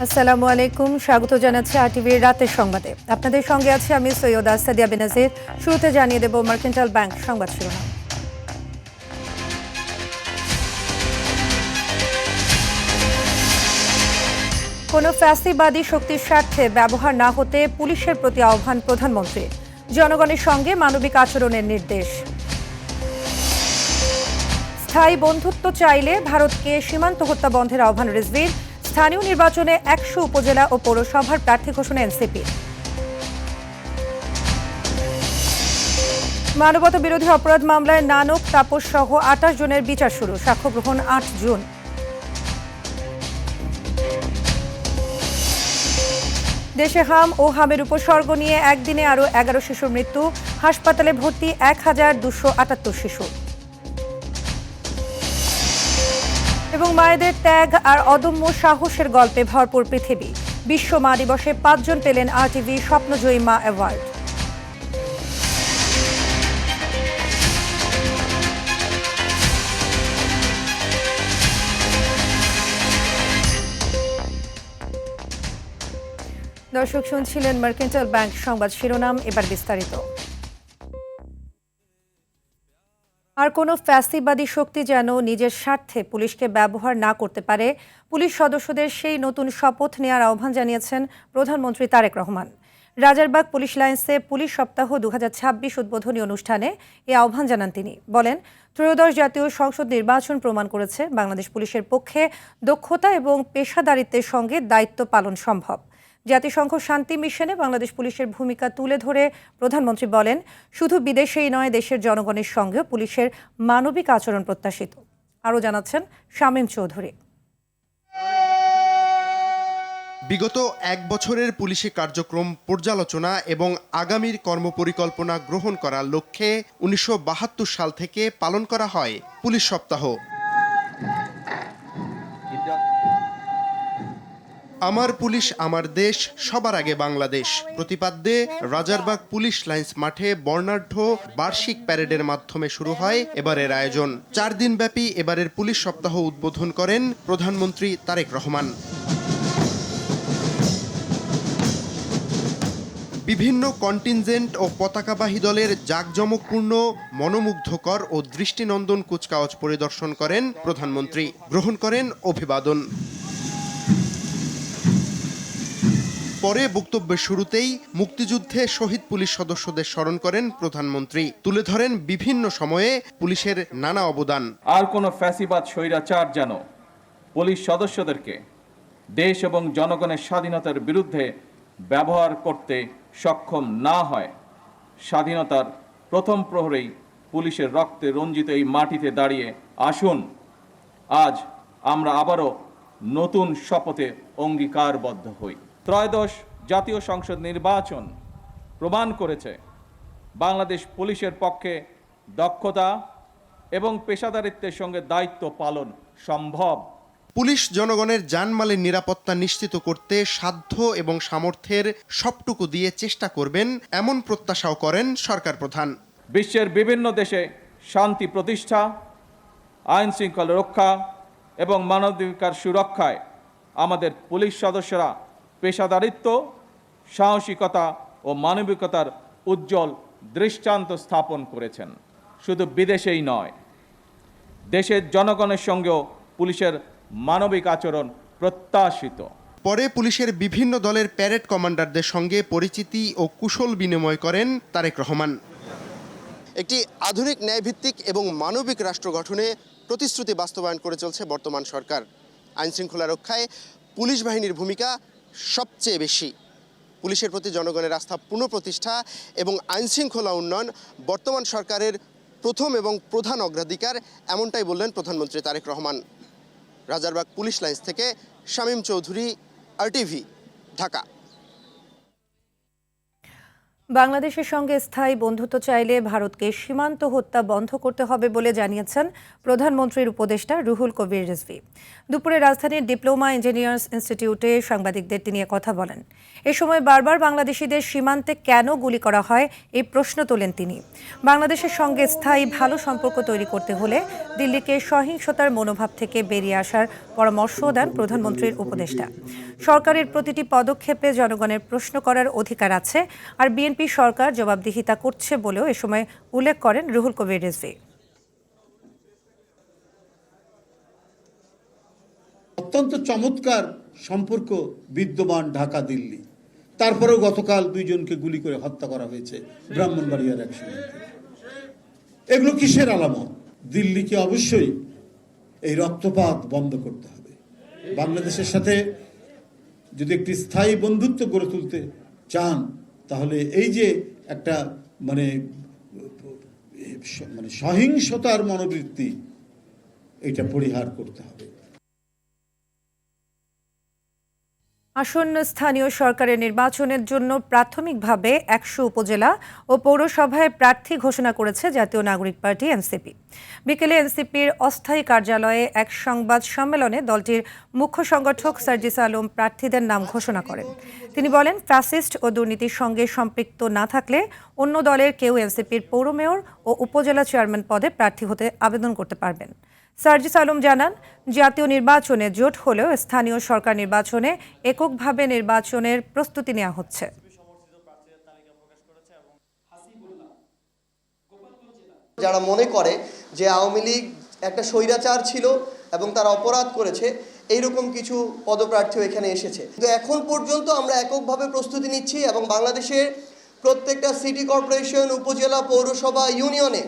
আসসালামু আলাইকুম, স্বাগত জানাচ্ছি আরটিভির রাতের সংবাদে। আপনাদের সঙ্গে আছে আমি সৈয়দা সাদিয়া বেনাজির। শুরুতে জানিয়ে দেব মার্কেন্টাইল ব্যাংক সংবাদ শিরোনাম। কোনো ফ্যাসিবাদী শক্তির স্বার্থে ব্যবহার না হতে পুলিশের প্রতি আহ্বান প্রধানমন্ত্রী। জনগণের সঙ্গে মানবিক আচরণের নির্দেশ। স্থায়ী বন্ধুত্ব চাইলে ভারতকে সীমান্ত হত্যা বন্ধের আহ্বান রিজভির। স্থানীয় নির্বাচনে ১০০ উপজেলা ও পৌরসভার প্রার্থী ঘোষণা এনসিপি। মানবতা বিরোধী অপরাধ মামলায় নানক, তাপস সহ ২৮ জনের বিচার শুরু। সাক্ষ্য গ্রহণ ৮ জুন। দেশে হাম ও হামের উপসর্গ নিয়ে একদিনে আরও ১১ শিশুর মৃত্যু। হাসপাতালে ভর্তি ১,২৭৮ শিশু। এবং মায়েদের ত্যাগ আর অদম্য সাহসের গল্পে ভরপুর পৃথিবী। বিশ্ব মা দিবসে ৫ জন পেলেন আরটিভি স্বপ্নজয়ী মা অ্যাওয়ার্ড। দর্শক শুনছিলেন মার্কেন্টাইল ব্যাংক সংবাদ শিরোনাম, এবার বিস্তারিত। আর কোনো ফ্যাসিবাদী শক্তি যেন নিজের স্বার্থে পুলিশকে ব্যবহার না করতে পারে, পুলিশ সদস্যদের সেই নতুন শপথ নেওয়ার আহ্বান জানিয়েছেন প্রধানমন্ত্রী তারেক রহমান। রাজারবাগ পুলিশ লাইন্সে পুলিশ সপ্তাহ ২০২৬ উদ্বোধনী অনুষ্ঠানে এই আহ্বান জানান তিনি। বলেন, ত্রয়োদশ জাতীয় সংসদ নির্বাচন প্রমাণ করেছে বাংলাদেশ পুলিশের পক্ষে দক্ষতা এবং পেশাদারিত্বের সঙ্গে দায়িত্ব পালন সম্ভব। জাতিসংঘ শান্তি মিশনে বাংলাদেশ পুলিশের ভূমিকা তুলে ধরে প্রধানমন্ত্রী বলেন, শুধু বিদেশেই নয়, দেশের জনগণের সঙ্গেও পুলিশের মানবিক আচরণ প্রত্যাশিত। আরও জানাচ্ছেন শামীম চৌধুরী। বিগত ১ বছরের পুলিশি কার্যক্রম পর্যালোচনা এবং আগামীর কর্মপরিকল্পনা গ্রহণ করার লক্ষ্যে ১৯৭২ সাল থেকে পালন করা হয় পুলিশ সপ্তাহ। আমার পুলিশ আমার দেশ, সবার আগে বাংলাদেশ প্রতিপাদ্যে রাজারবাগ পুলিশ লাইন্স মাঠে বর্ণাঢ্য বার্ষিক প্যারেডের মাধ্যমে শুরু হয় এবারের আয়োজন। ৪ দিনব্যাপী এবারের পুলিশ সপ্তাহ উদ্বোধন করেন প্রধানমন্ত্রী তারেক রহমান। বিভিন্ন কন্টিনজেন্ট ও পতাকাবাহী দলের জাঁকজমকপূর্ণ, মনোমুগ্ধকর ও দৃষ্টিনন্দন কুচকাওয়াজ পরিদর্শন করেন প্রধানমন্ত্রী। গ্রহণ করেন অভিবাদন। পরে বক্তব্যের শুরুতেই মুক্তিযুদ্ধে শহীদ পুলিশ সদস্যদের স্মরণ করেন প্রধানমন্ত্রী। তুলে ধরেন বিভিন্ন সময়ে পুলিশের নানা অবদান। আর কোনো ফ্যাসিবাদ স্বৈরাচার যেন পুলিশ সদস্যদেরকে দেশ এবং জনগণের স্বাধীনতার বিরুদ্ধে ব্যবহার করতে সক্ষম না হয়। স্বাধীনতার প্রথম প্রহরেই পুলিশের রক্তে রঞ্জিত এই মাটিতে দাঁড়িয়ে আসুন আজ আমরা আবারও নতুন শপথে অঙ্গীকারবদ্ধ হই। ত্রয়োদশ জাতীয় সংসদ নির্বাচন প্রমাণ করেছে বাংলাদেশ পুলিশের পক্ষে দক্ষতা এবং পেশাদারিত্বের সঙ্গে দায়িত্ব পালন সম্ভব। পুলিশ জনগণের জানমালের নিরাপত্তা নিশ্চিত করতে সাধ্য এবং সামর্থ্যের সবটুকু দিয়ে চেষ্টা করবেন, এমন প্রত্যাশাও করেন সরকার প্রধান। বিশ্বের বিভিন্ন দেশে শান্তি প্রতিষ্ঠা, আইন শৃঙ্খলা রক্ষা এবং মানবাধিকার সুরক্ষায় আমাদের পুলিশ সদস্যরা পেশাদারিত্ব, সাহসিকতা ও মানবিকতার উজ্জ্বল দৃষ্টান্ত স্থাপন করেছেন। শুধু বিদেশেই নয়, দেশের জনগণের সঙ্গেও পুলিশের মানবিক আচরণ প্রত্যাশিত। পরে পুলিশের বিভিন্ন দলের প্যারেড কমান্ডারদের সঙ্গে পরিচিতি ও কুশল বিনিময় করেন তারেক রহমান। একটি আধুনিক ন্যায়ভিত্তিক এবং মানবিক রাষ্ট্র গঠনে প্রতিশ্রুতি বাস্তবায়ন করে চলছে বর্তমান সরকার। আইনশৃঙ্খলা রক্ষায় পুলিশ বাহিনীর ভূমিকা সবচেয়ে বেশি। পুলিশের প্রতি জনগণের আস্থা পুনঃপ্রতিষ্ঠা এবং আইনশৃঙ্খলা উন্নয়ন বর্তমান সরকারের প্রথম এবং প্রধান অগ্রাধিকার, এমনটাই বললেন প্রধানমন্ত্রী তারেক রহমান। রাজারবাগ পুলিশ লাইন্স থেকে শামীম চৌধুরী, আরটিভি, ঢাকা। বাংলাদেশের সঙ্গে স্থায়ী বন্ধুত্ব চাইলে ভারতকে সীমান্ত হত্যা বন্ধ করতে হবে বলে জানিয়েছেন প্রধানমন্ত্রীর উপদেষ্টা রুহুল কবির রিজভী। দুপুরে রাজধানীর ডিপ্লোমা ইঞ্জিনিয়ার্স ইনস্টিটিউটে সাংবাদিকদের তিনি কথা বলেন। এ সময় বারবার বাংলাদেশিদের সীমান্তে কেন গুলি করা হয় এই প্রশ্ন তোলেন তিনি। বাংলাদেশের সঙ্গে স্থায়ী ভালো সম্পর্ক তৈরি করতে হলে দিল্লিকে সহিংসতার মনোভাব থেকে বেরিয়ে আসার পরামর্শ দেন প্রধানমন্ত্রীর উপদেষ্টা। সরকারের প্রতিটি পদক্ষেপে জনগণের প্রশ্ন করার অধিকার আছে, আর বিএনপি সরকার জবাবদিহিতা করছে বলেও এ সময় উল্লেখ করেন রুহুল কবির রিজভী। অত্যন্ত চমৎকার সম্পর্ক বিদ্যমান ঢাকা দিল্লি, তারপরেও গতকাল দুইজনকে গুলি করে হত্যা করা হয়েছে ব্রাহ্মণবাড়িয়ার এক সীমান্তে। এগুলো কিসের আলামত? দিল্লিকে অবশ্যই এই রক্তপাত বন্ধ করতে হবে। বাংলাদেশের সাথে যদি একটি স্থায়ী বন্ধুত্ব গড়ে তুলতে চান, তাহলে এই যে একটা মানে সহিংসতার মনোবৃত্তি, এটা পরিহার করতে হবে। আসন্ন স্থানীয় সরকারের নির্বাচনের জন্য প্রাথমিকভাবে ১০০ উপজেলা ও পৌরসভায় প্রার্থী ঘোষণা করেছে জাতীয় নাগরিক পার্টি এনসিপি। বিকেলে এনসিপির অস্থায়ী কার্যালয়ে এক সংবাদ সম্মেলনে দলটির মুখ্য সংগঠক সার্জিস আলম প্রার্থীদের নাম ঘোষণা করেন। তিনি বলেন, ফ্যাসিস্ট ও দুর্নীতির সঙ্গে সম্পৃক্ত না থাকলে অন্য দলের কেউ এনসিপির পৌর মেয়র ও উপজেলা চেয়ারম্যান পদে প্রার্থী হতে আবেদন করতে পারবেন। সার্জিস আলম জানান, জাতীয় নির্বাচনে জোট হলেও স্থানীয় সরকার নির্বাচনে এককভাবে নির্বাচনের প্রস্তুতি নেওয়া হচ্ছে। যারা মনে করে যে আওয়ামী লীগ একটা স্বৈরাচার ছিল এবং তারা অপরাধ করেছে, এইরকম কিছু পদপ্রার্থীও এখানে এসেছে, কিন্তু এখন পর্যন্ত আমরা এককভাবে প্রস্তুতি নিচ্ছি এবং বাংলাদেশের প্রত্যেকটা সিটি কর্পোরেশন, উপজেলা, পৌরসভা, ইউনিয়নে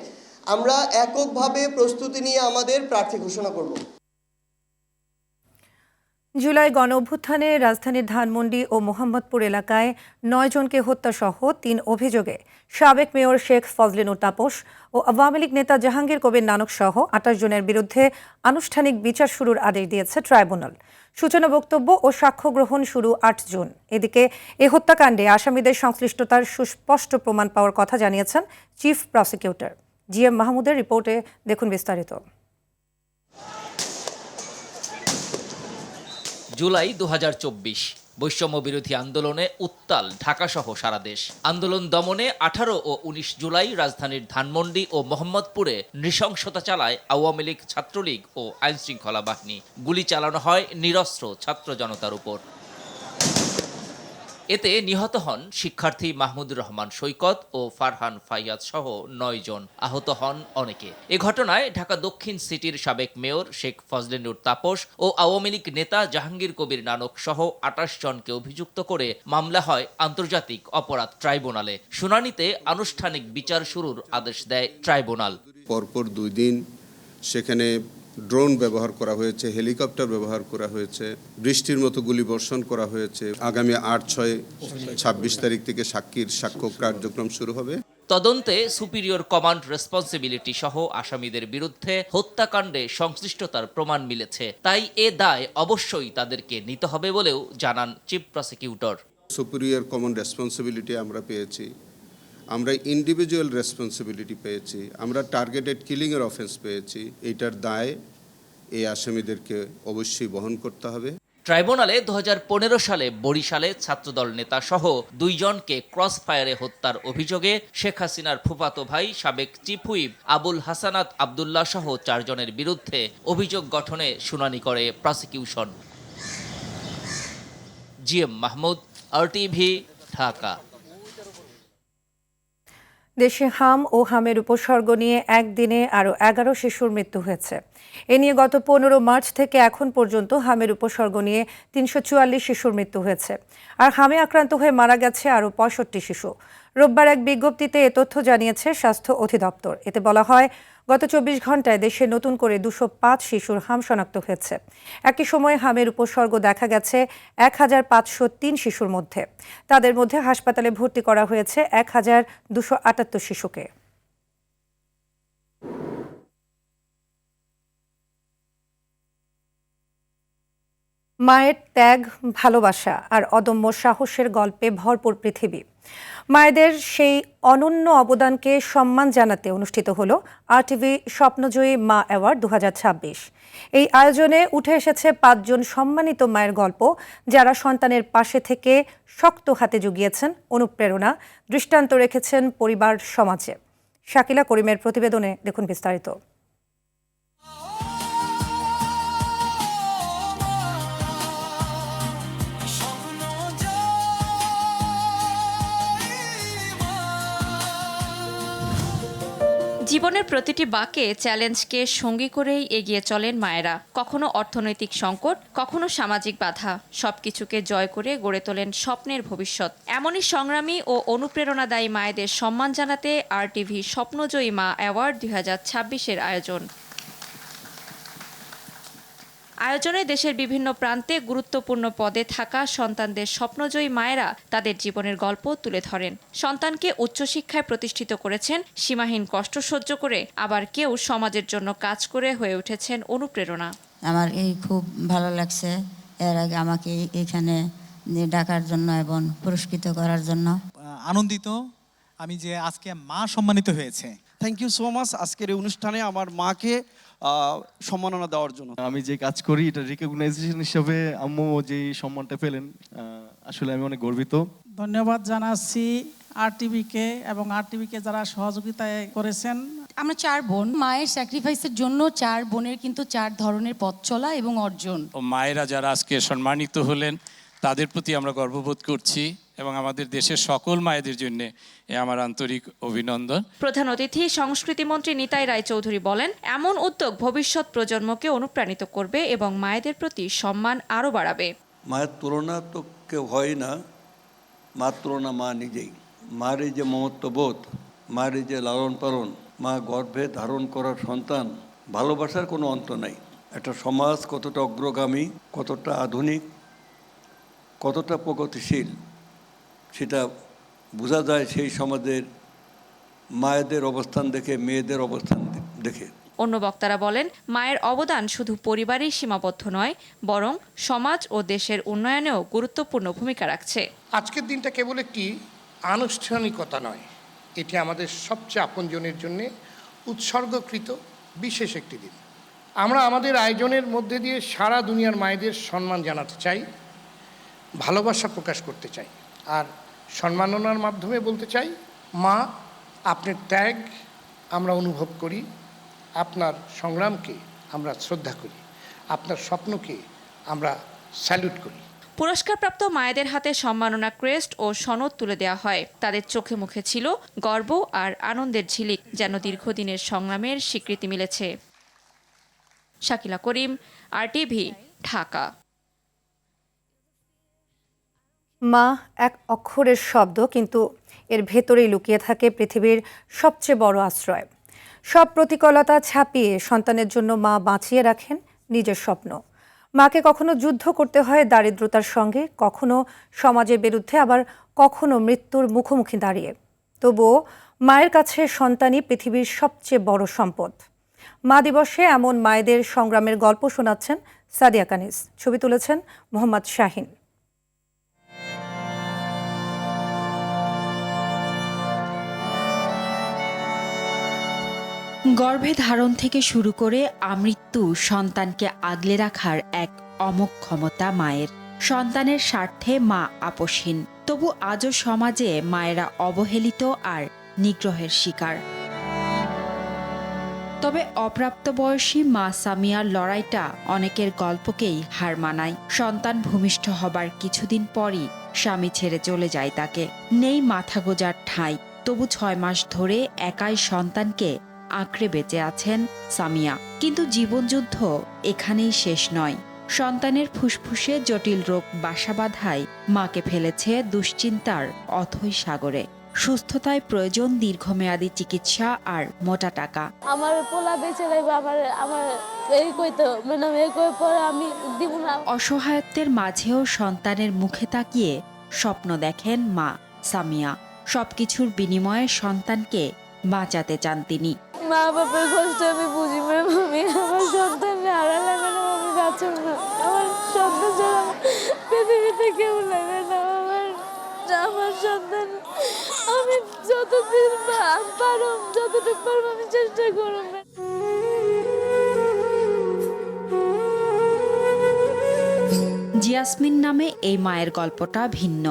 আমরা এককভাবে প্রস্তুতি নিয়ে আমাদের প্রার্থী ঘোষণা করব। জুলাই গণঅভ্যুত্থানে রাজধানীর ধানমন্ডি ও মোহাম্মদপুর এলাকায় ৯ জনকে হত্যাসহ ৩ অভিযোগে সাবেক মেয়র শেখ ফজলিনুর তাপস ও আওয়ামী লীগ নেতা জাহাঙ্গীর কবির নানক সহ ২৮ জনের বিরুদ্ধে আনুষ্ঠানিক বিচার শুরুর আদেশ দিয়েছে ট্রাইব্যুনাল। সূচনা বক্তব্য ও সাক্ষ্য গ্রহণ শুরু ৮ জুন। এদিকে এ হত্যাকাণ্ডে আসামিদের সংশ্লিষ্টতার সুস্পষ্ট প্রমাণ পাওয়ার কথা জানিয়েছেন চিফ প্রসিকিউটর। জিএম মাহমুদের রিপোর্টে দেখুন বিস্তারিত। জুলাই ২০২৪ বৈষম্য বিরোধী আন্দোলনে উত্তাল ঢাকাসহ সারা দেশ। আন্দোলন দমনে ১৮ ও ১৯ জুলাই রাজধানীর ধানমন্ডি ও মোহাম্মদপুরে নৃশংসতা চালায় আওয়ামী লীগ, ছাত্রলীগ ও আইনশৃঙ্খলা বাহিনী। গুলি চালানো হয় নিরস্ত্র ছাত্র জনতার উপর। এতে নিহত হন শিক্ষার্থী মাহমুদুর রহমান সৈকত ও ফারহান ফাইয়াজ সহ ৯ জন। আহত হন অনেকে। এ ঘটনায় ঢাকা দক্ষিণ সিটির সাবেক মেয়র শেখ ফজলিনুর তাপস ও আওয়ামী লীগ নেতা জাহাঙ্গীর কবির নানক সহ ২৮ জনকে অভিযুক্ত করে মামলা হয় আন্তর্জাতিক অপরাধ ট্রাইব্যুনালে। শুনানিতে আনুষ্ঠানিক বিচার শুরুর আদেশ দেয় ট্রাইব্যুনাল। পরপর ২ দিন সেখানে ড্রোন ব্যবহার করা হয়েছে, হেলিকপ্টার ব্যবহার করা হয়েছে, বৃষ্টির মতো গুলিবর্ষণ করা হয়েছে। আগামী ৮-৬-২৬ তারিখ থেকে সাক্ষ্য কার্যক্রম শুরু হবে। তদন্তে সুপিরিয়র কমান্ড রেসপন্সিবিলিটি সহ আসামিদের বিরুদ্ধে হত্যাকাণ্ডে সংশ্লিষ্টতার প্রমাণ মিলেছে। তাই এ দায় অবশ্যই তাদেরকে নিতে হবে বলেও জানান chief prosecutor. Superior command responsibility আমরা পেয়েছি, আমরা ইন্ডিভিজুয়াল রেসপন্সিবিলিটি পেয়েছি, আমরা টার্গেটেড কিলিংয়ের অফেন্স পেয়েছি। এইটার দায় এই আসামিদেরকে অবশ্যই বহন করতে হবে। ট্রাইব্যুনালে ২০১৫ সালে বরিশালে ছাত্রদল নেতা সহ ২ জনকে ক্রস ফায়ারে হত্যার অভিযোগে শেখ হাসিনার ফুফাতো ভাই সাবেক চিফ হুইপ আবুল হাসানাত আবদুল্লাহ সহ ৪ জনের বিরুদ্ধে অভিযোগ গঠনে শুনানি করে prosecution. GM Mahmud, RTV, Dhaka. দেশে হাম ও হামের উপসর্গ নিয়ে একদিনে আরও ১১ শিশুর মৃত্যু হয়েছে। এ নিয়ে গত ১৫ মার্চ থেকে এখন পর্যন্ত হামের উপসর্গ নিয়ে ৩৪৪ শিশুর মৃত্যু হয়েছে, আর হামে আক্রান্ত হয়ে মারা গেছে আরও ৬৫ শিশু। রোববার এক বিজ্ঞপ্তিতে এ তথ্য জানিয়েছে স্বাস্থ্য অধিদপ্তর। এতে বলা হয়, গত ২৪ ঘন্টায় দেশে নতুন করে ২০৫ শিশুর হাম শনাক্ত হয়েছে। একই সময়ে হামের উপসর্গ দেখা গেছে ১৫০৩ শিশুর মধ্যে। তাদের মধ্যে হাসপাতালে ভর্তি করা হয়েছে ১২৭৮ শিশুকে। মায়ের ত্যাগ, ভালোবাসা আর অদম্য সাহসের গল্পে ভরপুর পৃথিবী। মায়েদের সেই অনন্য অবদানকে সম্মান জানাতে অনুষ্ঠিত হলো RTV স্বপ্নজয়ী মা অ্যাওয়ার্ড 2026। এই আয়োজনে উঠে এসেছে 5 জন সম্মানিত মায়ের গল্প, যারা সন্তানের পাশে থেকে শক্ত হাতে জুগিয়েছেন অনুপ্রেরণা, দৃষ্টান্ত রেখেছেন পরিবার সমাজে। শাকিলা করিমের প্রতিবেদনে দেখুন বিস্তারিত। জীবনের প্রতিটি বাঁকে চ্যালেঞ্জকে সঙ্গী করেই এগিয়ে চলেন মায়েরা। কখনো অর্থনৈতিক সংকট, কখনো সামাজিক বাধা, সবকিছুকে জয় করে গড়ে তোলেন স্বপ্নের ভবিষ্যৎ। এমনই সংগ্রামী ও অনুপ্রেরণাদায়ী মায়েদের সম্মান জানাতে RTV স্বপ্নজয়ী মা অ্যাওয়ার্ড 2026-এর আয়োজনে দেশের বিভিন্ন প্রান্তে গুরুত্বপূর্ণ পদে থাকা সন্তানদের স্বপ্নজয়ী মায়েরা তাদের জীবনের গল্প তুলে ধরেন। সন্তানকে উচ্চশিক্ষায় প্রতিষ্ঠিত করেছেন সীমাহীন কষ্ট সহ্য করে, আবার কেউ সমাজের জন্য কাজ করে হয়ে উঠেছেন অনুপ্রেরণা। আমার খুব ভালো লাগছে এর আগে আমাকে এখানে ডাকার জন্য এবং পুরস্কৃত করার জন্য। আনন্দিত আমি যে আজকে মা সম্মানিত হয়েছে। থ্যাংক ইউ সো মাচ আজকের এই অনুষ্ঠানে আমার মাকে সম্মাননা দেওয়ার জন্য। আমি যে কাজ করি এটা রিকগনাইজেশন হিসেবে আম্মু যে সম্মানটা পেলেন, আসলে আমি অনেক গর্বিত। ধন্যবাদ জানাচ্ছি RTVকে এবং RTVকে যারা সহযোগিতা করেছেন। আমরা 4 বোন, মায়ের স্যাক্রিফাইসের জন্য 4 বোনের কিন্তু 4 ধরনের পথ চলা এবং অর্জন। মায়েরা যারা আজকে সম্মানিত হলেন তাদের প্রতি আমরা গর্ববোধ করছি এবং আমাদের দেশের সকল মায়েদের জন্য আমার আন্তরিক অভিনন্দন। প্রধান অতিথি সংস্কৃতিমন্ত্রী নিতাই রায়চৌধুরী বলেন, এমন উদ্যোগ ভবিষ্যৎ প্রজন্মকে অনুপ্রাণিত করবে এবং মায়েদের প্রতি সম্মান আরও বাড়াবে। মায়ের তুলনা তো কেউ হয় না, মার তুলনা মা নিজেই। মার এই যে মমত্ববোধ, মার এই যে লালন পালন, মা গর্ভে ধারণ করার সন্তান, ভালোবাসার কোনো অন্ত নাই। একটা সমাজ কতটা অগ্রগামী, কতটা আধুনিক, কতটা প্রগতিশীল সেটা বোঝা যায় সেই সমাজের মায়েদের অবস্থান দেখে, মেয়েদের অবস্থান দেখে। অন্য বক্তারা বলেন, মায়ের অবদান শুধু পরিবারেই সীমাবদ্ধ নয়, বরং সমাজ ও দেশের উন্নয়নেও গুরুত্বপূর্ণ ভূমিকা রাখছে। আজকের দিনটা কেবল একটি আনুষ্ঠানিকতা নয়, এটি আমাদের সবচেয়ে আপনজনের জন্য উৎসর্গকৃত বিশেষ একটি দিন। আমরা আমাদের আয়োজনের মধ্যে দিয়ে সারা দুনিয়ার মায়েদের সম্মান জানাতে চাই, ভালোবাসা প্রকাশ করতে চাই, আর সম্মাননার মাধ্যমে বলতে চাই, মা, আপনার ত্যাগ আমরা অনুভব করি, আপনার সংগ্রামকে আমরা শ্রদ্ধা করি, আপনার স্বপ্নকে আমরা স্যালুট করি। পুরস্কারপ্রাপ্ত মায়েদের হাতে সম্মাননা ক্রেস্ট ও সনদ তুলে দেওয়া হয়। তাদের চোখে মুখে ছিল গর্ব আর আনন্দের ঝিলিক, যেন দীর্ঘদিনের সংগ্রামের স্বীকৃতি মিলেছে। শাকিলা করিম, RTV, ঢাকা। মা এক অক্ষরের শব্দ, কিন্তু এর ভেতরেই লুকিয়ে থাকে পৃথিবীর সবচেয়ে বড় আশ্রয়। সব প্রতিকূলতা ছাপিয়ে সন্তানের জন্য মা বাঁচিয়ে রাখেন নিজের স্বপ্ন। মাকে কখনো যুদ্ধ করতে হয় দারিদ্রতার সঙ্গে, কখনো সমাজের বিরুদ্ধে, আবার কখনো মৃত্যুর মুখোমুখি দাঁড়িয়ে। তবুও মায়ের কাছে সন্তানই পৃথিবীর সবচেয়ে বড় সম্পদ। মা দিবসে এমন মায়েদের সংগ্রামের গল্প শোনাচ্ছেন সাদিয়া কানিজ। ছবি তুলেছেন মোহাম্মদ শাহিন। গর্ভে ধারণ থেকে শুরু করে আমৃত্যু সন্তানকে আগলে রাখার এক অমোঘ ক্ষমতা মায়ের। সন্তানের স্বার্থে মা আপোষহীন, তবু আজও সমাজে মায়েরা অবহেলিত আর নিগ্রহের শিকার। তবে অপ্রাপ্তবয়সী মা সামিয়ার লড়াইটা অনেকের গল্পকেই হার মানায়। সন্তান ভূমিষ্ঠ হবার কিছুদিন পরই স্বামী ছেড়ে চলে যায় তাকে। নেই মাথা গোঁজার ঠাঁই, তবু 6 মাস ধরে একাই সন্তানকে আঁকড়ে বেঁচে আছেন সামিয়া। কিন্তু জীবনযুদ্ধ এখানেই শেষ নয়। সন্তানের ফুসফুসে জটিল রোগ বাসা বাঁধায় মাকে ফেলেছে দুশ্চিন্তার অথৈ সাগরে। সুস্থতায় প্রয়োজন দীর্ঘমেয়াদী চিকিৎসা আর মোটা টাকা। আমার পোলা বেঁচে লাগবে, আমার এই কইতো ম্যাডাম এই কই পরে আমি দিব না। অসহায়ত্বের মাঝেও সন্তানের মুখে তাকিয়ে স্বপ্ন দেখেন মা সামিয়া। সবকিছুর বিনিময়ে সন্তানকে বাঁচাতে চান তিনি। মা বাবার কষ্ট আমি বুঝি ম্যাম, আমি আমার সন্তানকে হারালাম, আমি বাঁচব না। আমার সন্তান ছাড়া পৃথিবীতে কেউ লাগে না। আমার সন্তান আমি যতদিন পারব, যতটুকু পারব আমি চেষ্টা করব। জিয়াসমিন নামে এই মায়ের গল্পটা ভিন্ন।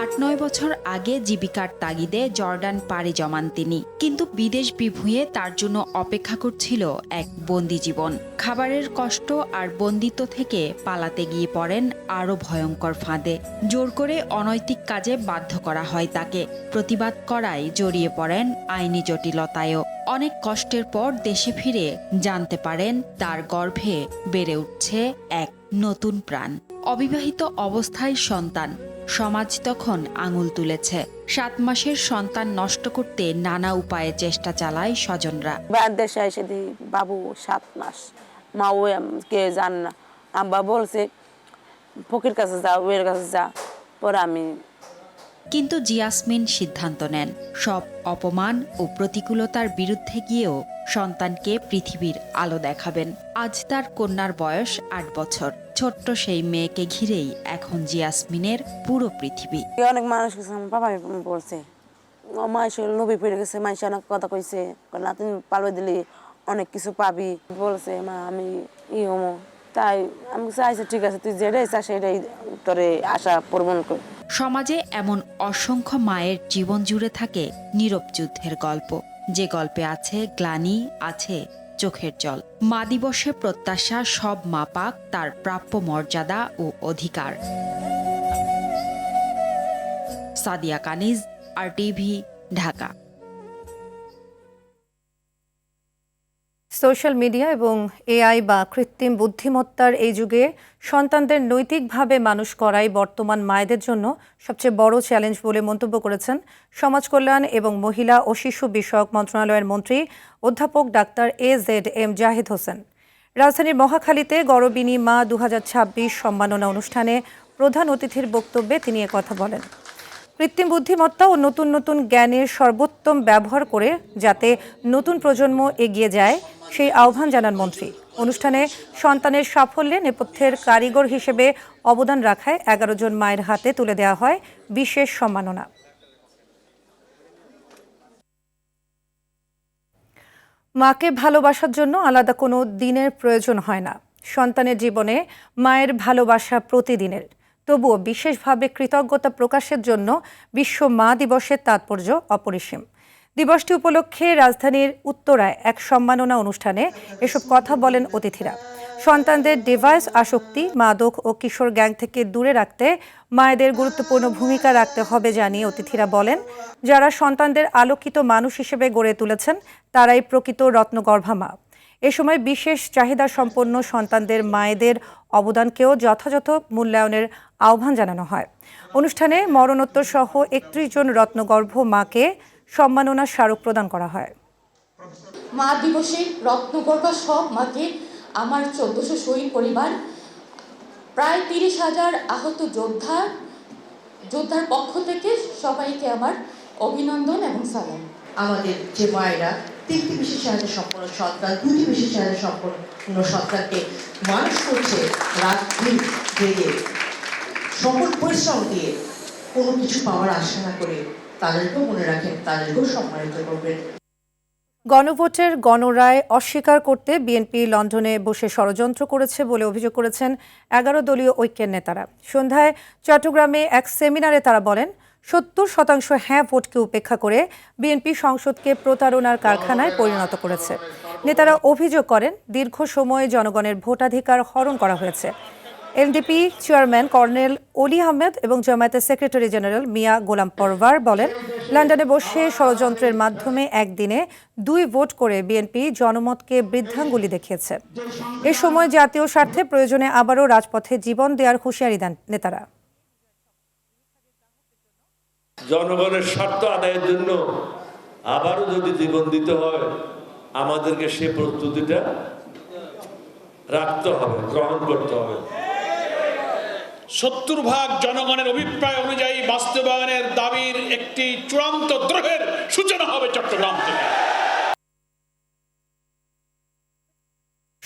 ৮-৯ বছর আগে জীবিকার তাগিদে জর্ডান পাড়ি জমান তিনি, কিন্তু বিদেশ বিভুঁইয়ে তার জন্য অপেক্ষা করছিল এক বন্দি জীবন। খাবারের কষ্ট আর বন্দিত্ব থেকে পালাতে গিয়ে পড়েন আরও ভয়ঙ্কর ফাঁদে। জোর করে অনৈতিক কাজে বাধ্য করা হয় তাকে। প্রতিবাদ করায় জড়িয়ে পড়েন আইনি জটিলতায়ও। অনেক কষ্টের পর দেশে ফিরে জানতে পারেন তার গর্ভে বেড়ে উঠছে এক নতুন প্রাণ। অবিবাহিত অবস্থায় সন্তান, সমাজ তখন আঙুল তুলেছে। 7 মাসের সন্তান নষ্ট করতে নানা উপায়ে চেষ্টা চালায় স্বজনরা। দেশে এসে দিই বাবু 7 মাস, মা ও কে জান না। আব্বা বলছে ফকির কাছে যা, ওয়ের কাছে যা, পরে আমি। কিন্তু জিয়াসমিন সিদ্ধান্ত নেন সব অপমান ও প্রতিকূলতার বিরুদ্ধে গিয়েও সন্তানকে পৃথিবীর আলো দেখাবেন। আজ তার কন্যার বয়স 8 বছর। ছোট্ট সেই মেয়েকে ঘিরেই এখন জিয়াসমিনের পুরো পৃথিবী। অনেক মানুষ বাবা বলছে মাইশ নবী পড়ে গেছে, মাইশ অনেক কথা কইছে, তুমি পালবে দিলে অনেক কিছু পাবি বলছে। মা আমি হমো, তাই আমি চাইছি ঠিক আছে তুই যেটাই চাস সেটাই তোরে আশা পূরণ কর। সমাজে এমন অসংখ্য মায়ের জীবন জুড়ে থাকে নীরব যুদ্ধের গল্প, যে গল্পে আছে গ্লানি, আছে চোখের জল। মা দিবসে প্রত্যাশা সব মা পাক তার প্রাপ্য মর্যাদা ও অধিকার। সাদিয়া কানিজ, RTV, ঢাকা। সোশ্যাল মিডিয়া এবং AI বা কৃত্রিম বুদ্ধিমত্তার এই যুগে সন্তানদের নৈতিকভাবে মানুষ করাই বর্তমান মায়েদের জন্য সবচেয়ে বড় চ্যালেঞ্জ বলে মন্তব্য করেছেন সমাজ কল্যাণ এবং মহিলা ও শিশু বিষয়ক মন্ত্রণালয়ের মন্ত্রী অধ্যাপক ডাক্তার AZM জাহিদ হোসেন। রাজধানীর মহাখালীতে গৌরবিনী মা 2026 সম্মাননা অনুষ্ঠানে প্রধান অতিথির বক্তব্যে তিনি কথা বলেন। কৃত্রিম বুদ্ধিমত্তা ও নতুন নতুন জ্ঞানের সর্বোত্তম ব্যবহার করে যাতে নতুন প্রজন্ম এগিয়ে যায় সেই আহ্বান জানান মন্ত্রী। অনুষ্ঠানে সন্তানের সাফল্যে নেপথ্যের কারিগর হিসেবে অবদান রাখায় 11 জন মায়ের হাতে তুলে দেওয়া হয় বিশেষ সম্মাননা। মাকে ভালোবাসার জন্য আলাদা কোনো দিনের প্রয়োজন হয় না। সন্তানের জীবনে মায়ের ভালোবাসা প্রতিদিনের। তবুও বিশেষভাবে কৃতজ্ঞতা প্রকাশের জন্য বিশ্ব মা দিবসের তাৎপর্য অপরিসীম। দিবসটি উপলক্ষে রাজধানীর উত্তরায় এক সম্মাননা অনুষ্ঠানে এসব কথা বলেন অতিথিরা। সন্তানদের ডিভাইস আসক্তি, মাদক ও কিশোর গ্যাং থেকে দূরে রাখতে মায়েদের গুরুত্বপূর্ণ ভূমিকা রাখতে হবে জানিয়ে অতিথিরা বলেন, যারা সন্তানদের আলোকিত মানুষ হিসেবে গড়ে তুলেছেন তারাই প্রকৃত রত্নগর্ভা মা। এ সময় বিশেষ চাহিদা সম্পন্ন সন্তানদের মায়েদের অবদানকেও যথাযথ মূল্যায়নের আহ্বান জানানো হয়। অনুষ্ঠানে মরণোত্তর সহ 31 জন রত্নগর্ভ মাকে সম্মাননা স্মারক প্রদান করা হয়। মা দিবসে রত্নগর্ভা সব মাকে আমার 1400 শহীদ পরিবার, প্রায় 30,000 আহত যোদ্ধার পক্ষ থেকে সবাইকে আমার অভিনন্দন এবং সালাম। আমাদের যে মায়েরা 3টি বিশেষ চাহিদা সম্পন্ন সন্তান, 2টি বিশেষ চাহিদা সম্পন্ন সন্তানকে মানুষ করছে রাত দিন জেগে সকল পরিশ্রম দিয়ে, কোনো কিছু পাওয়ার আশা না করে তাদেরকেও মনে রাখেন, তাদেরকেও সম্মানিত করবেন। গণভোটের গণরায় অস্বীকার করতে বিএনপি লন্ডনে বসে ষড়যন্ত্র করেছে বলে অভিযোগ করেছেন 11 দলীয় ঐক্যের নেতারা। সন্ধ্যায় চট্টগ্রামে এক সেমিনারে তারা বলেন, 70% হ্যাঁ ভোটকে উপেক্ষা করে বিএনপি সংসদকে প্রতারণার কারখানায় পরিণত করেছে। নেতারা অভিযোগ করেন, দীর্ঘ সময়ে জনগণের ভোটাধিকার হরণ করা হয়েছে। এলডিপি চেয়ারম্যান কর্নেল অলি আহমেদ এবং জামায়াতের সেক্রেটারি জেনারেল মিয়া গোলাম পরওয়ার বলেন, লন্ডনে বসে ষড়যন্ত্রের মাধ্যমে একদিনে 2 ভোট করে বিএনপি জনমতকে বৃদ্ধাঙ্গুলি দেখিয়েছে। এ সময় জাতীয় স্বার্থে প্রয়োজনে আবারও রাজপথে জীবন দেওয়ার হুঁশিয়ারি দেন নেতারা। জনগণের স্বার্থ আদায়ের জন্য আবারও যদি জীবন দিতে হয়, আমাদেরকে সে প্রস্তুতিটা রাখতে হবে, গ্রহণ করতে হবে। 70% জনগণের অভিপ্রায় অনুযায়ী বাস্তবায়নের দাবির একটি চূড়ান্ত দ্রোহের সূচনা হবে চট্টগ্রাম থেকে।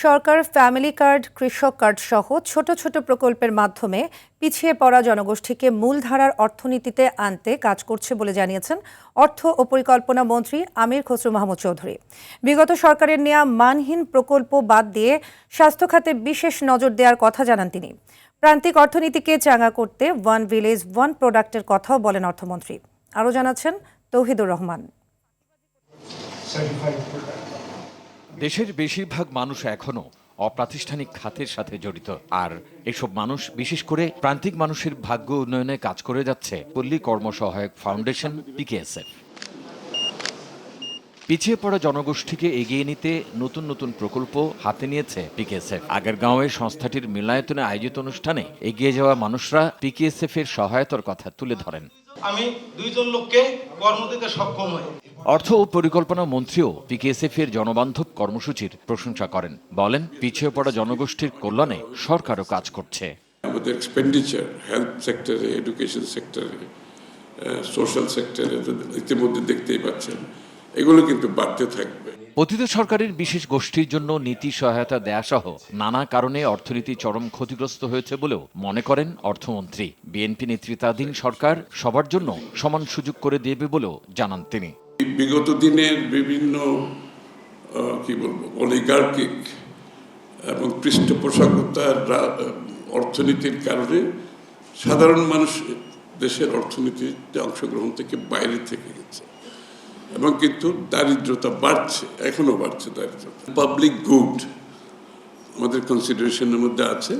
সরকার ফ্যামিলি কার্ড, কৃষক কার্ড সহ ছোট ছোট প্রকল্পের মাধ্যমে পিছিয়ে পড়া জনগোষ্ঠীকে মূলধারার অর্থনীতিতে আনতে কাজ করছে বলে জানিয়েছেন অর্থ ও পরিকল্পনা মন্ত্রী আমির খসরু মাহমুদ চৌধুরী। বিগত সরকারের নেওয়া মানহীন প্রকল্প বাদ দিয়ে স্বাস্থ্য খাতে বিশেষ নজর দেওয়ার কথা জানান তিনি। প্রান্তিক অর্থনীতিকে চাঙ্গা করতে ওয়ান ভিলেজ ওয়ান প্রোডাক্টের কথাও বলেন অর্থমন্ত্রী। আরও জানাচ্ছেন তৌহিদুর রহমান। দেশের বেশিরভাগ মানুষ এখনো অপ্রাতিষ্ঠানিক খাতের সাথে জড়িত, আর এসব মানুষ বিশেষ করে প্রান্তিক মানুষের ভাগ্য উন্নয়নে কাজ করে যাচ্ছে পল্লী কর্মসহায়ক ফাউন্ডেশন পিকেএসএফ। পিছিয়ে পড়া জনগোষ্ঠীকে এগিয়ে নিতে নতুন নতুন প্রকল্প হাতে নিয়েছে পিকেএসএফ। আগারগাঁওয়ে সংস্থাটির মিলনায়তনে আয়োজিত অনুষ্ঠানে এগিয়ে যাওয়া মানুষরা পিকেএসএফ এর সহায়তার কথা তুলে ধরেন। আমি 2 জন লোককে কর্ম দিতে সক্ষম হই। অর্থ ও পরিকল্পনা মন্ত্রীও পিকেএসএফ এর জনবান্ধব কর্মসূচির প্রশংসা করেন। বলেন, পিছিয়ে পড়া জনগোষ্ঠীর কল্যাণে সরকারও কাজ করছে। আমাদের এক্সপেন্ডিচার হেলথ সেক্টরে, এডুকেশন সেক্টরে, সোশ্যাল সেক্টরে ইতিমধ্যে দেখতেই পাচ্ছেন, এগুলো কিন্তু বাড়তে থাকবে। অতীত সরকারের বিশেষ গোষ্ঠীর জন্য নীতি সহায়তা দেয়া সহ নানা কারণে অর্থনীতি চরম ক্ষতিগ্রস্ত হয়েছে বলেও মনে করেন অর্থমন্ত্রী। বিএনপি নেতৃত্বাধীন সরকার সবার জন্য সমান সুযোগ করে দেবে বলেও জানান তিনি। বিগত দিনের বিভিন্ন অলিগার্কিক এবং পৃষ্ঠপোষকতার অর্থনীতির কারণে সাধারণ মানুষ দেশের অর্থনীতিতে অংশগ্রহণ থেকে বাইরে থেকে গেছে এবং কিন্তু দারিদ্রতা বাড়ছে, এখনো বাড়ছে দারিদ্রতা। পাবলিক গুড আমাদের কনসিডারেশনের মধ্যে আছে।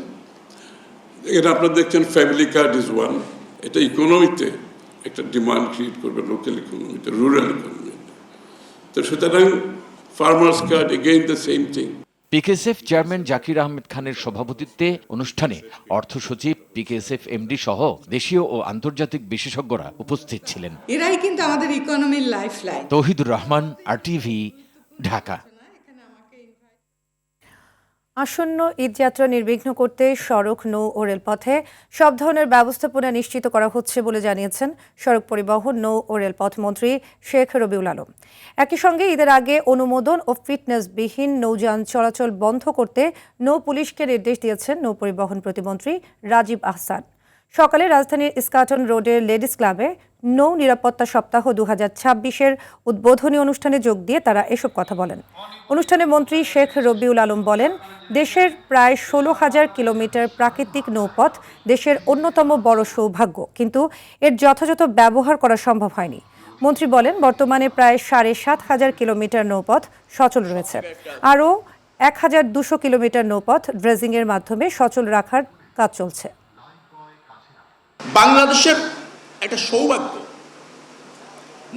এখানে আপনারা দেখছেন ফ্যামিলি কার্ড ইজ ওয়ান। এটা ইকোনমিতে একটা ডিমান্ড ক্রিয়েট করবে, লোকাল ইকোনমিতে, রুরাল ইকোনমিতে। তো সুতরাং farmers card again the same thing. PKSF chairman Zakir Ahmed খানের সভাপতিত্বে অনুষ্ঠানে অর্থ সচিব, পিকেএসএফ এমডি সহ দেশীয় ও আন্তর্জাতিক বিশেষজ্ঞরা উপস্থিত ছিলেন। এরাই কিন্তু আমাদের ইকোনমির লাইফলাইন। তৌহিদুর রহমান, আরটিভি, ঢাকা। আসন্ন ঈদযাত্রা নির্বিঘ্ন করতে সড়ক, নৌ ও রেলপথে সব ধরনের ব্যবস্থাপনা নিশ্চিত করা হচ্ছে বলে জানিয়েছেন সড়ক পরিবহন, নৌ ও রেলপথ মন্ত্রী শেখ রবিউল আলম। একই সঙ্গে ঈদের আগে অনুমোদন ও ফিটনেসবিহীন নৌযান চলাচল বন্ধ করতে নৌ পুলিশকে নির্দেশ দিয়েছেন নৌ পরিবহন প্রতিমন্ত্রী রাজীব আহসান। সকালে রাজধানীর ইস্কাটন রোডের লেডিস ক্লাবে নৌ নিরাপত্তা সপ্তাহ 2026-এর উদ্বোধনী অনুষ্ঠানে যোগ দিয়ে তারা এসব কথা বলেন। অনুষ্ঠানে মন্ত্রী শেখ রবিউল আলম বলেন, দেশের প্রায় 16,000 কিলোমিটার প্রাকৃতিক নৌপথ দেশের অন্যতম বড় সৌভাগ্য, কিন্তু এর যথাযথ ব্যবহার করা সম্ভব হয়নি। মন্ত্রী বলেন, বর্তমানে প্রায় 7,500 কিলোমিটার নৌপথ সচল রয়েছে। আরও 1,200 কিলোমিটার নৌপথ ড্রেজিংয়ের মাধ্যমে সচল রাখার কাজ চলছে। বাংলাদেশের একটা সৌভাগ্য,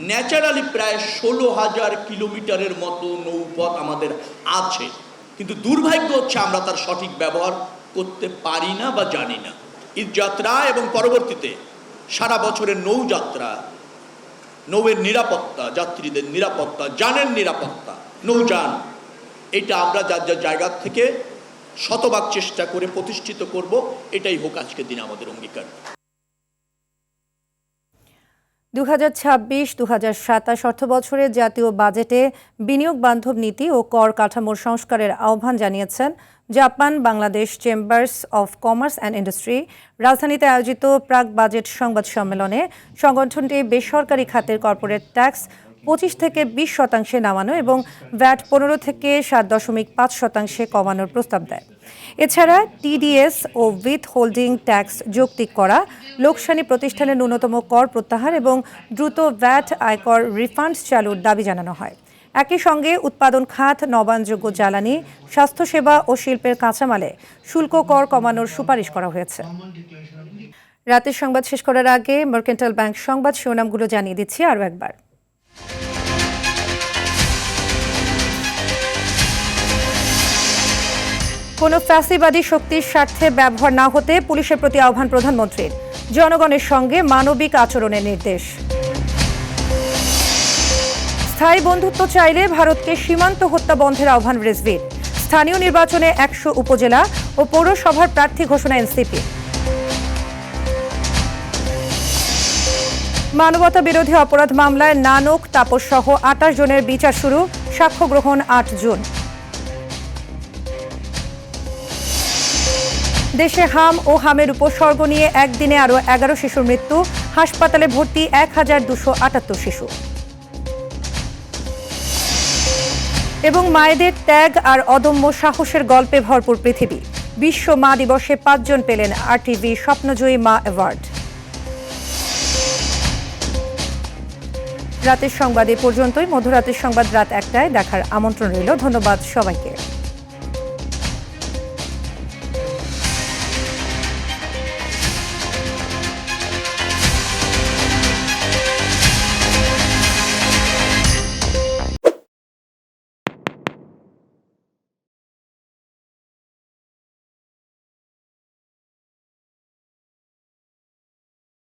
ন্যাচারালি প্রায় 16,000 কিলোমিটারের মতো নৌপথ আমাদের আছে, কিন্তু দুর্ভাগ্য হচ্ছে আমরা তার সঠিক ব্যবহার করতে পারি না বা জানি না। ঈদযাত্রা এবং পরবর্তীতে সারা বছরের নৌযাত্রা, নৌয়ের নিরাপত্তা, যাত্রীদের নিরাপত্তা, যানের নিরাপত্তা, নৌযান, এটা আমরা যার যার জায়গা থেকে শতভাগ চেষ্টা করে প্রতিষ্ঠিত করব। এটাই হোক আজকের দিনে আমাদের অঙ্গীকার। 2026-2027 অর্থবছরে জাতীয় বাজেটে বিনিয়োগ বান্ধব নীতি ও কর কাঠামোর সংস্কারের আহ্বান জানিয়েছেন Japan Bangladesh chambers of commerce and industry. রাজধানীতে আয়োজিত প্রাক বাজেট সংবাদ সম্মেলনে সংগঠনটি বেসরকারি খাতের কর্পোরেট ট্যাক্স 25 থেকে 20% নামানো এবং ভ্যাট 15 থেকে 7.5% কমানোর প্রস্তাব দেয়। এছাড়া টিডিএস ও উইথ হোল্ডিং ট্যাক্স যৌক্তিক করা, লোকসানি প্রতিষ্ঠানের ন্যূনতম কর প্রত্যাহার এবং দ্রুত ভ্যাট আয়কর রিফান্ড চালুর দাবি জানানো হয়। একই সঙ্গে উৎপাদন খাত, নবায়নযোগ্য জ্বালানি, স্বাস্থ্যসেবা ও শিল্পের কাঁচামালে শুল্ক কর কমানোর সুপারিশ করা হয়েছে। রাতের সংবাদ শেষ করার আগে মার্কেন্টাইল ব্যাংক সংবাদ শিরোনামগুলো জানিয়ে দিচ্ছি আরও একবার। কোনো ফ্যাসিবাদী শক্তির স্বার্থে ব্যবহার না হতে পুলিশের প্রতি আহ্বান প্রধানমন্ত্রীর। জনগণের সঙ্গে মানবিক আচরণের নির্দেশ। স্থায়ী বন্ধুত্ব চাইলে ভারতকে সীমান্ত হত্যা বন্ধের আহ্বান রিজভির। স্থানীয় নির্বাচনে 100 উপজেলা ও পৌরসভার প্রার্থী ঘোষণা এনসিপি। মানবতা বিরোধী অপরাধ মামলায় নানক, তাপস সহ 28 জনের বিচার শুরু, সাক্ষ্য গ্রহণ 8 জুন। দেশে হাম ও হামের উপসর্গ নিয়ে একদিনে আরও 11 শিশুর মৃত্যু, হাসপাতালে ভর্তি 1278 শিশু। এবং মায়েদের ত্যাগ আর অদম্য সাহসের গল্পে ভরপুর পৃথিবী। বিশ্ব মা দিবসে 5 জন পেলেন RTV স্বপ্নজয়ী মা অ্যাওয়ার্ড। রাতের সংবাদ এ পর্যন্তই। মধ্যরাতের সংবাদ রাত 1টায় দেখার আমন্ত্রণ রইল। ধন্যবাদ সবাইকে।